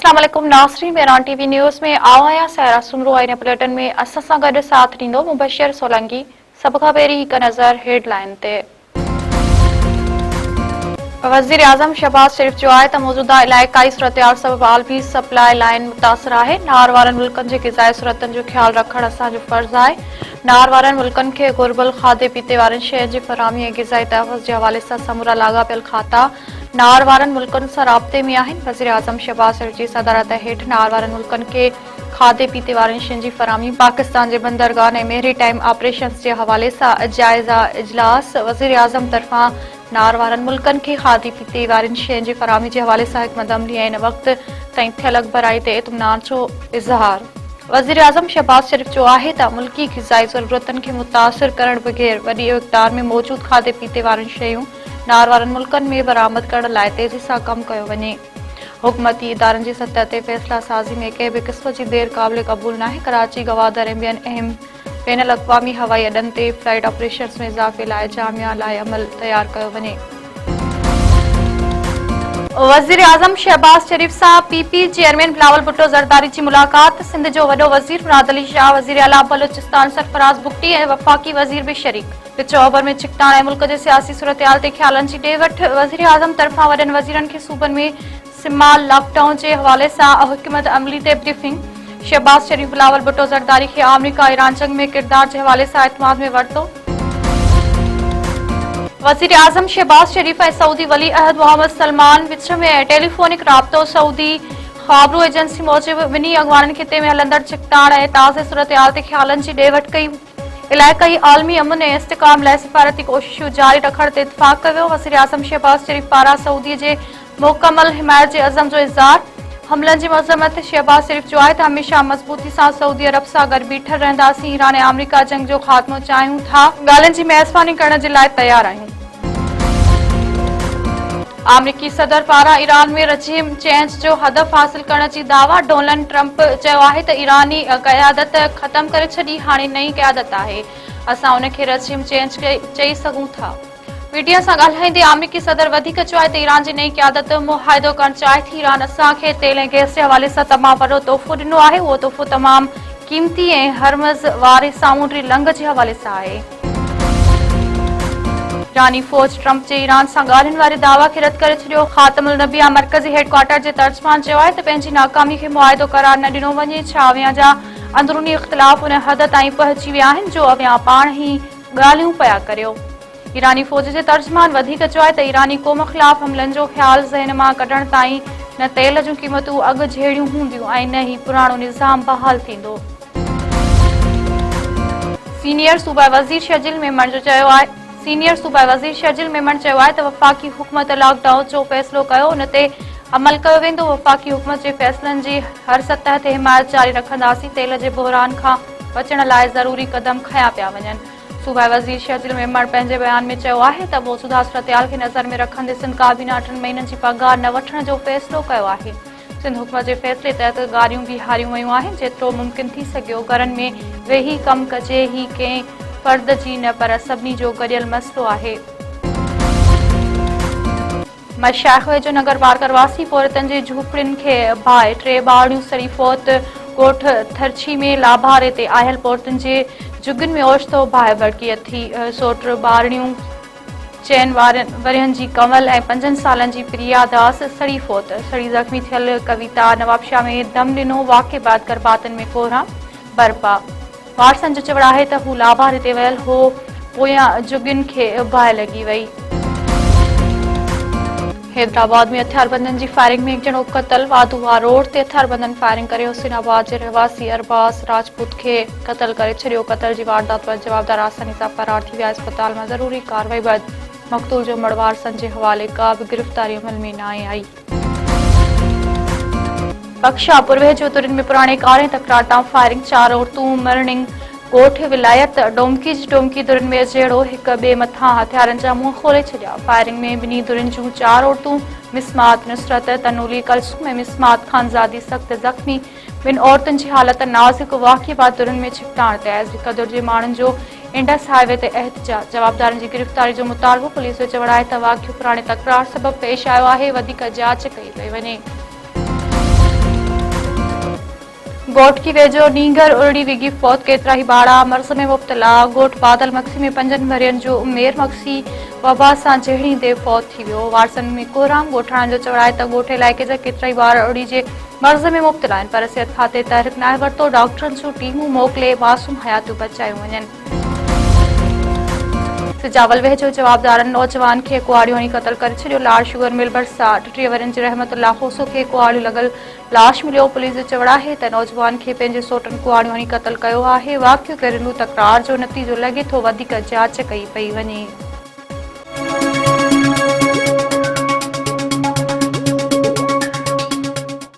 अस्सलामुअलैकुम नाज़रीन, Mehran TV news में आवाया सारा सुमरो आईने बुलेटिन में असां सां गॾु साथ ॾींदो मुबशर सोलंकी। सभ खां पहिरीं हिकु नज़र हेडलाइन ते। वज़ीर आज़म शहबाज शरीफ जो आहे त मौजूदा इलाइक़ाई सूरतहाल सबबि आलमी सप्लाई लाइन मुतासिर आहे। नार वारनि मुल्कनि जे ग़िज़ाई सूरतनि जो ख़्यालु रखणु असांजो फ़र्ज़ु आहे। नार वारनि मुल्कनि खे घुर्बल खाधे पीते वारनि शयुनि जी फ़राहमी ऐं ग़िज़ाई तहफ़्फ़ुज़ जे हवाले सां समूरा लाॻापियल खाता नार वारनि मुल्कनि सां राब्ते में आहिनि। वज़ीर आज़म शहबाज शरीफ जी सदारत हेठि नार वारनि मुल्कनि खे खाधे पीते वारनि शयुनि जी फ़राहमी पाकिस्तान जे बंदरगाह ऐं मेरी टाइम ऑपरेशन्स जे हवाले सां जाइज़ा इजलास। वज़ीर आज़म तरफ़ां नार वारनि मुल्कनि खे खाधे पीते वारनि शयुनि जी फ़राहमी जे हवाले सां हिकमत अमली ऐं इन वक़्त ताईं थियल अॻभराई ते इत्मिनान जो इज़हार। वज़ीर आज़म शहबाज शरीफ जो आहे त मुल्की ग़िज़ाई ज़रूरतनि खे मुतासिर करण बग़ैर वॾी मिक़दार में मौजूदु खाधे पीते वारनि शयूं नार वारनि मुल्कनि में बरामद करण लाइ तेज़ी सां कमु कयो वञे। हुकूमती इदारनि जी सतह ते फ़ैसिला साज़ी में कंहिं बि क़िस्म जी देरि क़ाबिल क़बूल नाहे। कराची, गवादर ऐं ॿियनि अहम बैन अल-अक़वामी हवाई अॾनि ते फ्लाइट ऑपरेशन्स में इज़ाफ़े लाइ जामिया लाइ अमल तयारु कयो वञे। वज़ीर आज़म शहबाज शरीफ सां पीपी चेयरमैन बिलावल भुट्टो ज़रदारी जी मुलाक़ात। सिंध जो वॾो वज़ीर मुराद अली शाह, वज़ीर आला बलूचिस्तान सरफराज़ बुगटी ऐं वफ़ाक़ी वज़ीर बि शरीक। विच ओभर में चिकटाण ऐं मुल्क जे सियासी सूरतहाल ते ख़्यालनि जी ॾे वठि। वज़ीर आज़म तरफ़ां वॾनि वज़ीरनि खे सूबनि में सिमाल लॉकडाउन जे हवाले सां हिकमत अमली ते ब्रीफिंग। शहबाज शरीफ बिलावल भुट्टो ज़रदारी खे अमरीका ईरान जंग में किरदार जे हवाले सां इत्माद में वरितो। वज़ीर आज़म शहबाज शरीफ ऐं सऊदी वली अहद मोहम्मद सलमान विच में टेलीफोनिक राब्तो। सऊदी ख़बरूं एजेंसी मूजिबि ॿिन्ही अॻवाननि खिते में हलंदड़ चिकटाण ऐं ताज़े सूरतहाल ते ख़्यालनि जी ॾे वठि कई। इलाइक़ाई आलमी अमन ऐं इस्तिकाम लाइ सिफ़ारती कोशिशूं जारी रखण ते इत्तिफ़ाक़ कयो। वज़ीर आज़म शहबाज शरीफ पारां सऊदी जे मुकमल हिमायत जे अज़म जो इज़हार। हमलनि जी मज़म्मत। शहबाज शरीफ जो आहे त हमेशह मज़बूती सां सऊदी अरब सां गॾु बीठल रहंदासीं। ईरान ऐं अमरीका जंग जो ख़ात्मो चाहियूं था। ॻाल्हियुनि जी मेज़बानी करण जे लाइ तयारु आहियूं। अमरीकी सदर पारां ईरान में रजीम चेंज जो हदफ़ हासिल करण जी दावा। डोनाल्ड ट्रंप चयो आहे त ईरानी क़यादत ख़तम करे छॾी, हाणे नई क़यादत आहे, असां उन खे रजीम चेंज चई सघूं था। मीडिया सां ॻाल्हाईंदे अमरीकी सदर वधीक चयो आहे त ईरान जी नई क़यादत मुआहिदो करणु चाहे थी। ईरान असांखे तेल ऐं गैस जे हवाले सां तमामु वॾो तोहफ़ो ॾिनो आहे। उहो तोहफ़ो तमामु क़ीमती ऐं हरमज़ वारे सामूंडी लंघ जे हवाले सां आहे। ईरानी फ़ौज ट्रंप जे ईरान सां ॻाल्हियुनि वारे दावा खे रद्द करे छॾियो। ख़ातमुल नबिया मर्कज़ी हेडक्वार्टर जे तर्जुमान चयो आहे त पंहिंजी नाकामी खे मुआहिदो करार न ॾिनो वञे। छा अवियां जा अंदरूनी इख़्तिलाफ़ उन हद ताईं पहुची विया आहिनि जो अवियां पाण ई ॻाल्हियूं पिया करियो। ईरानी फ़ौज जे तर्जुमान वधीक चयो आहे त ईरानी क़ौम ख़िलाफ़ हमलनि जो ख़्यालु ज़हन मां कढण ताईं न तेल जूं क़ीमतूं अॻु जहिड़ियूं हूंदियूं ऐं न ई पुराणो निज़ाम बहाल थींदो। सीनियर सूबाई वज़ीर शर्जील मेमन चयो आहे त वफ़ाक़ी हुकूमत लॉकडाउन जो फ़ैसिलो कयो, उन ते अमल कयो वेंदो। वफ़ाक़ी हुकूमत जे फ़ैसिलनि जी हर सतह ते हिमायत जारी रखंदासीं। तेल जे बहिरान खां बचण लाइ ज़रूरी क़दम खंया पिया वञनि। सूबाई वज़ीर शर्जील मेमन पंहिंजे बयान में चयो आहे त मौजूदा सूरतहाल खे नज़र में रखंदे सिंध काबीना 8 महीननि जी पघार न वठण जो फ़ैसिलो कयो आहे। सिंध हुकूमत जे फ़ैसिले तहत गाॾियूं बि हारियूं वयूं आहिनि। जेतिरो मुमकिन थी सघियो घरनि में वेही कमु कजे। ही कंहिं फ़र्द जी न पर सभिनी जो गॾियल मसइलो आहे। मशाइख़ जो नगर बारकरवासी पौरतनि जी झूपड़ियुनि खे बाहि। 3 ॿारड़ियूं सड़ी फौत। ॻोठ थरछी में लाभारे ते आयल पौरतनि जे जुगनि में ओचितो बाहि भड़की थी। 100 ॿारड़ियूं 4 वरियनि जी कंवल ऐं 5 सालनि जी प्रिया दास सड़ी फौत। सड़ी ज़ख़्मी थियल कविता नवाबशाह में दम ॾिनो। वाक़े बाद गर्भातनि में कोहराम बरपा। वारसनि जो चवणु आहे त हू लाभारे ते वियल हो, पोयां जुगनि खे बाहि लॻी वई। हैदराबाद में हथियारबंदनि जी फायरिंग में 1 ॼणो क़तल। वाधूवा रोड ते हथियारबंदनि फायरिंग करे हुसैनाबाद जे रहवासी अरबाज़ राजपूत खे क़तल करे छॾियो। क़तल जी वारदात पर जवाबदार आसानी सां फरार थी विया। अस्पताल में ज़रूरी कार्रवाई बैदि मक़तूल जो मड़ वारसनि जे हवाले। का बि गिरफ़्तारी अमल में न आई। बख्शा पुरवे जो तुरिन में पुराणे कार ऐं तकरार तां फायरिंग। 4 औरतूं मरणिंग। ॻोठ विलायत डोमकी जी टोमकी दुरिन में जहिड़ो हिक ॿिए मथां हथियारनि जा मुंहं खोले छॾिया। फायरिंग में ॿिन्ही दुरिन जूं 4 औरतूं मिसमात नुसरत तनूली कलसूम ऐं मिसमात खानज़ादी सख़्त ज़ख़्मी। 2 औरतुनि जी हालत नाज़ुक। वाक़े बाद दुरिन में छिकटाण तयाज़। हिक दुर जे माण्हुनि जो इंडस हाईवे ते एहतजाज। जवाबदारनि जी गिरफ़्तारी जो मुतालबो। पुलिस जो चवणु आहे त वाक़ियो पुराणे तकरार सबबि पेश आयो आहे। वधीक जांच कई पई वञे। गोठ की वेझो नींगर उरड़ी विगी फौत केतिरा ई ॿार मर्ज़ में मुब्तला। गोठ बादल मक्सी में 5 मरियनि जो उमेर मक्सी वबा सां जहिड़ी देर फौत थी वियो। वारसनि में कोराम ॻोठाणा जो चवणु आहे त ॻोठ इलाइक़े जा केतिरा ई ॿार उरड़ी जे मर्ज़ में मुब्तला आहिनि, पर सिहत खाते तहरीक नाहे वरितो। डॉक्टरनि जूं टीमूं मोकिले मासूम हयातियूं बचायूं वञनि। सिजावल वेझो जवाबदारनि नौजवान खे कुआड़ियूं हणी क़तल करे छॾियो। लाड़ शुगर मिल भरिसां 38 वरनि जी रहमतुल्लाह होसो खे कुआड़ियूं लॻल लाश मिलियो। पुलिस जो चवणु आहे त नौजवान खे पंहिंजे सोटनि कुआड़ियूं हणी क़तल कयो आहे। वाक़ियो घरेलू तकरार जो नतीजो लॻे थो, वधीक जांच कई पई वञे।